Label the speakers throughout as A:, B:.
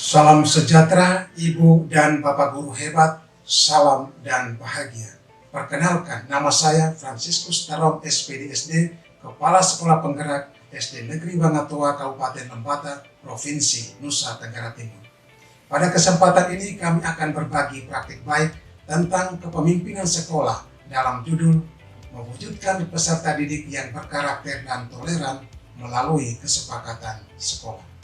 A: Salam sejahtera Ibu dan Bapak Guru hebat, salam dan bahagia. Perkenalkan, nama saya Franciscus Tarom SPD SD, Kepala Sekolah Penggerak SD Negeri Bangatoa, Kabupaten Lembata, Provinsi Nusa Tenggara Timur. Pada kesempatan ini kami akan berbagi praktik baik tentang kepemimpinan sekolah dalam judul mewujudkan peserta didik yang berkarakter dan toleran melalui kesepakatan sekolah.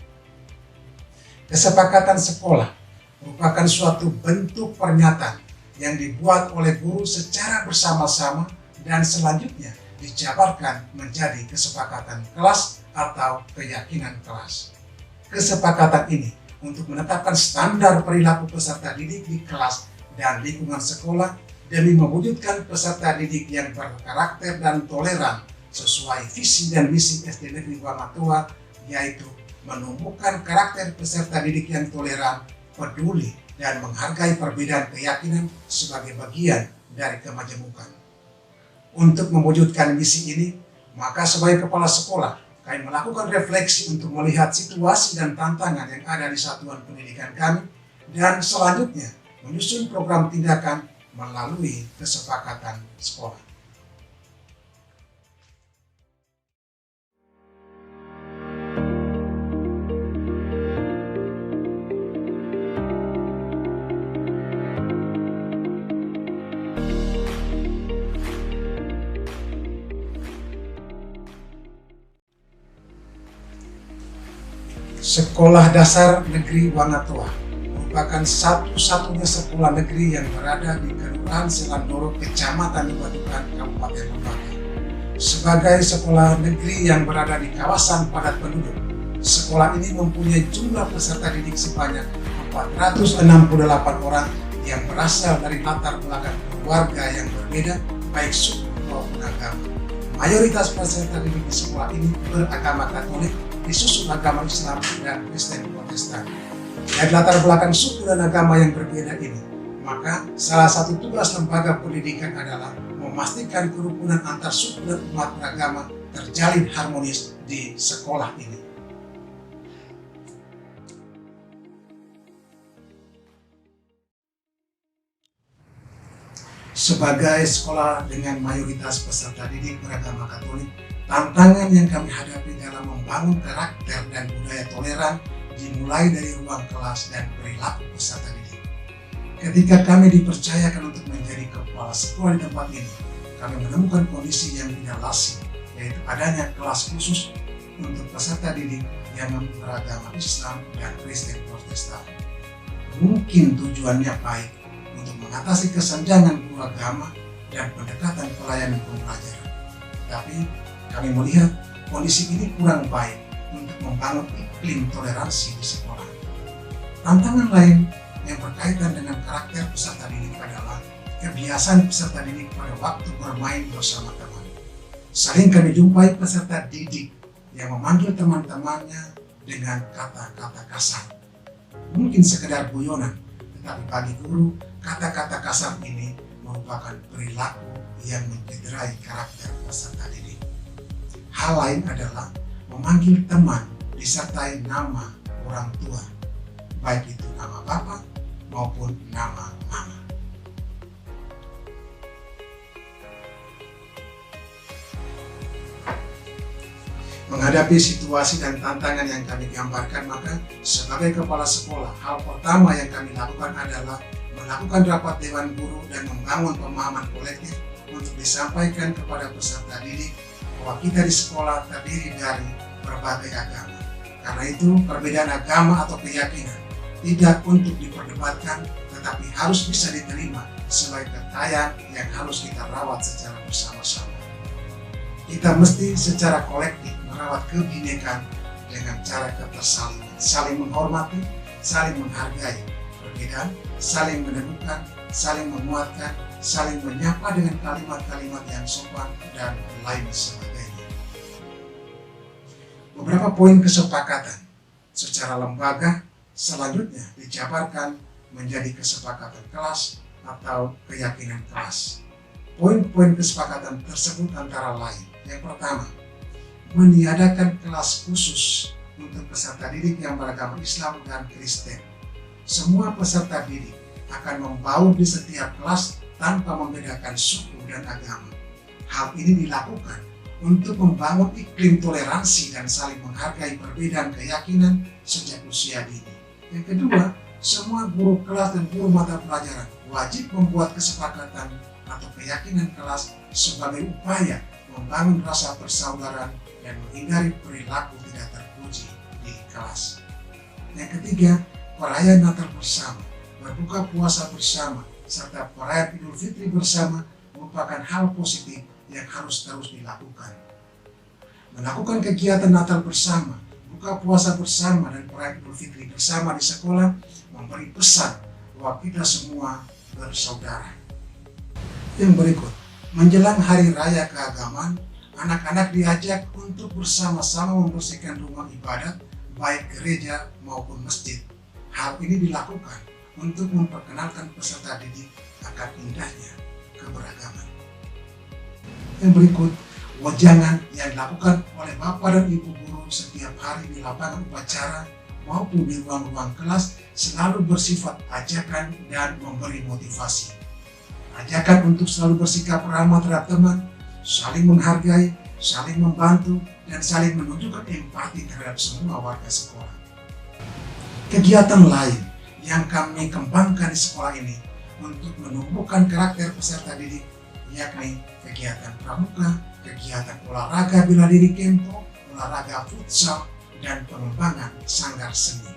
A: Kesepakatan sekolah merupakan suatu bentuk pernyataan yang dibuat oleh guru secara bersama-sama dan selanjutnya dijabarkan menjadi kesepakatan kelas atau keyakinan kelas. Kesepakatan ini untuk menetapkan standar perilaku peserta didik di kelas dan lingkungan sekolah demi mewujudkan peserta didik yang berkarakter dan toleran sesuai visi dan misi SD Negeri Bangatoa, yaitu menumbuhkan karakter peserta didik yang toleran, peduli, dan menghargai perbedaan keyakinan sebagai bagian dari kemajemukan. Untuk mewujudkan misi ini, maka sebagai kepala sekolah, kami melakukan refleksi untuk melihat situasi dan tantangan yang ada di satuan pendidikan kami, dan selanjutnya menyusun program tindakan melalui kesepakatan sekolah. Sekolah Dasar Negeri Bangatoa merupakan satu-satunya sekolah negeri yang berada di Kelurahan Selandoro, Kecamatan Batukan, Kabupaten Lembata. Sebagai sekolah negeri yang berada di kawasan padat penduduk, sekolah ini mempunyai jumlah peserta didik sebanyak 468 orang yang berasal dari latar belakang keluarga yang berbeda, baik suku maupun agama. Mayoritas peserta didik di sekolah ini beragama Katolik, disusul agama Islam dan Kristen Protestan. Dari latar belakang suku dan agama yang berbeda ini, maka salah satu tugas lembaga pendidikan adalah memastikan kerukunan antar suku dan umat beragama terjalin harmonis di sekolah ini. Sebagai sekolah dengan mayoritas peserta didik beragama Katolik, tantangan yang kami hadapi dalam membangun karakter dan budaya toleran dimulai dari ruang kelas dan perilaku peserta didik. Ketika kami dipercayakan untuk menjadi kepala sekolah di tempat ini, kami menemukan kondisi yang tidak lazim, yaitu adanya kelas khusus untuk peserta didik yang beragama Islam dan Kristen Protestan. Mungkin tujuannya baik untuk mengatasi kesenjangan agama dan pendekatan pelayanan pembelajaran, tapi kami melihat kondisi ini kurang baik untuk membangun iklim toleransi di sekolah. Tantangan lain yang berkaitan dengan karakter peserta didik adalah kebiasaan peserta didik pada waktu bermain bersama teman. Sering kami jumpai peserta didik yang memanggil teman-temannya dengan kata-kata kasar. Mungkin sekedar guyonan, tetapi bagi guru, kata-kata kasar ini merupakan perilaku yang mencederai karakter peserta didik. Hal lain adalah memanggil teman disertai nama orang tua, baik itu nama bapak maupun nama mama. Menghadapi situasi dan tantangan yang kami gambarkan, maka sebagai kepala sekolah, hal pertama yang kami lakukan adalah melakukan rapat dewan guru dan membangun pemahaman kolektif untuk disampaikan kepada peserta didik bahwa kita di sekolah terdiri dari berbagai agama. Karena itu, perbedaan agama atau keyakinan tidak untuk diperdebatkan, tetapi harus bisa diterima sebagai kekayaan yang harus kita rawat secara bersama-sama. Kita mesti secara kolektif merawat kebinekaan dengan cara ketersalingan, saling menghormati, saling menghargai perbedaan, saling menemukan, saling menguatkan, saling menyapa dengan kalimat-kalimat yang sopan, dan lain sebagainya. Beberapa poin kesepakatan secara lembaga selanjutnya dijabarkan menjadi kesepakatan kelas atau keyakinan kelas. Poin-poin kesepakatan tersebut antara lain: yang pertama, meniadakan kelas khusus untuk peserta didik yang beragama Islam dan Kristen. semua peserta didik akan membaur di setiap kelas tanpa membedakan suku dan agama. Hal ini dilakukan untuk membangun iklim toleransi dan saling menghargai perbedaan keyakinan sejak usia dini. Yang kedua, semua guru kelas dan guru mata pelajaran wajib membuat kesepakatan atau keyakinan kelas sebagai upaya membangun rasa persaudaraan dan menghindari perilaku tidak terpuji di kelas. Yang ketiga, perayaan Natal bersama, berbuka puasa bersama, serta perayaan Idul Fitri bersama merupakan hal positif yang harus terus dilakukan. Melakukan kegiatan Natal bersama, buka puasa bersama, dan perayaan Idul Fitri bersama di sekolah memberi pesan bahwa kita semua bersaudara. Yang berikut, menjelang Hari Raya Keagamaan, anak-anak diajak untuk bersama-sama membersihkan rumah ibadat, baik gereja maupun masjid. Hal ini dilakukan untuk memperkenalkan peserta didik akan indahnya keberagaman. Yang berikut, wejangan yang dilakukan oleh Bapak dan Ibu guru setiap hari di lapangan upacara maupun di ruang-ruang kelas selalu bersifat ajakan dan memberi motivasi. Ajakan untuk selalu bersikap ramah terhadap teman, saling menghargai, saling membantu, dan saling menunjukkan empati terhadap semua warga sekolah. Kegiatan lain yang kami kembangkan di sekolah ini untuk menumbuhkan karakter peserta didik yakni kegiatan pramuka, kegiatan olahraga bela diri Kempo, olahraga futsal, dan pengembangan sanggar seni.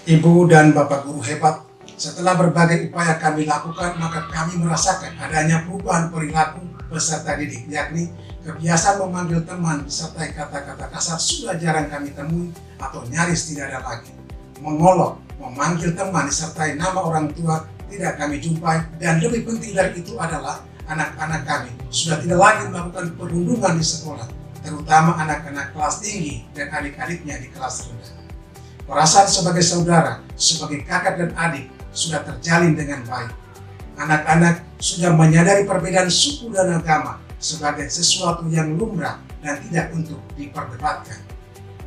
A: Ibu dan Bapak guru hebat, setelah berbagai upaya kami lakukan, maka kami merasakan adanya perubahan perilaku peserta didik, yakni kebiasaan memanggil teman disertai kata-kata kasar sudah jarang kami temui atau nyaris tidak ada lagi. Mengolok, memanggil teman disertai nama orang tua tidak kami jumpai, dan lebih penting dari itu adalah anak-anak kami sudah tidak lagi melakukan perundungan di sekolah, terutama anak-anak kelas tinggi dan adik-adiknya di kelas rendah. Perasaan sebagai saudara, sebagai kakak dan adik sudah terjalin dengan baik. Anak-anak sudah menyadari perbedaan suku dan agama sebagai sesuatu yang lumrah dan tidak untuk diperdebatkan.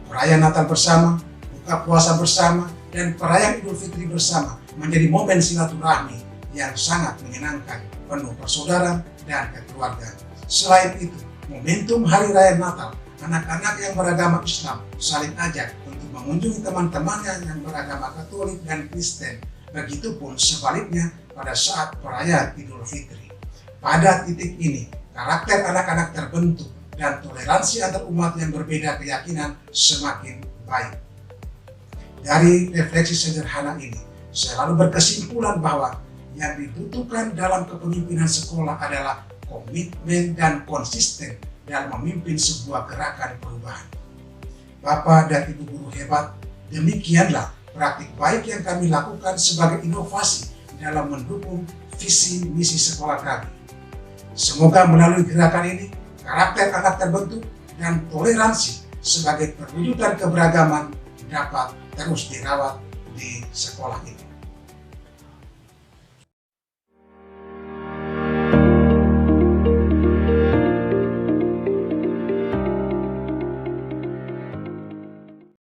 A: Perayaan Natal bersama, buka puasa bersama, dan perayaan Idul Fitri bersama menjadi momen silaturahmi yang sangat menyenangkan, penuh persaudaraan dan kekeluargaan. Selain itu, momentum Hari Raya Natal, anak-anak yang beragama Islam saling ajak untuk mengunjungi teman-temannya yang beragama Katolik dan Kristen. Begitupun sebaliknya pada saat perayaan Idul Fitri. Pada titik ini, karakter anak-anak terbentuk dan toleransi antar umat yang berbeda keyakinan semakin baik. Dari refleksi sederhana ini, saya lalu berkesimpulan bahwa yang dibutuhkan dalam kepemimpinan sekolah adalah komitmen dan konsisten dalam memimpin sebuah gerakan perubahan. Bapak dan Ibu guru hebat, demikianlah praktik baik yang kami lakukan sebagai inovasi dalam mendukung visi misi sekolah kami. Semoga melalui gerakan ini, karakter anak terbentuk dan toleransi sebagai perwujudan keberagaman dapat terus dirawat di sekolah ini.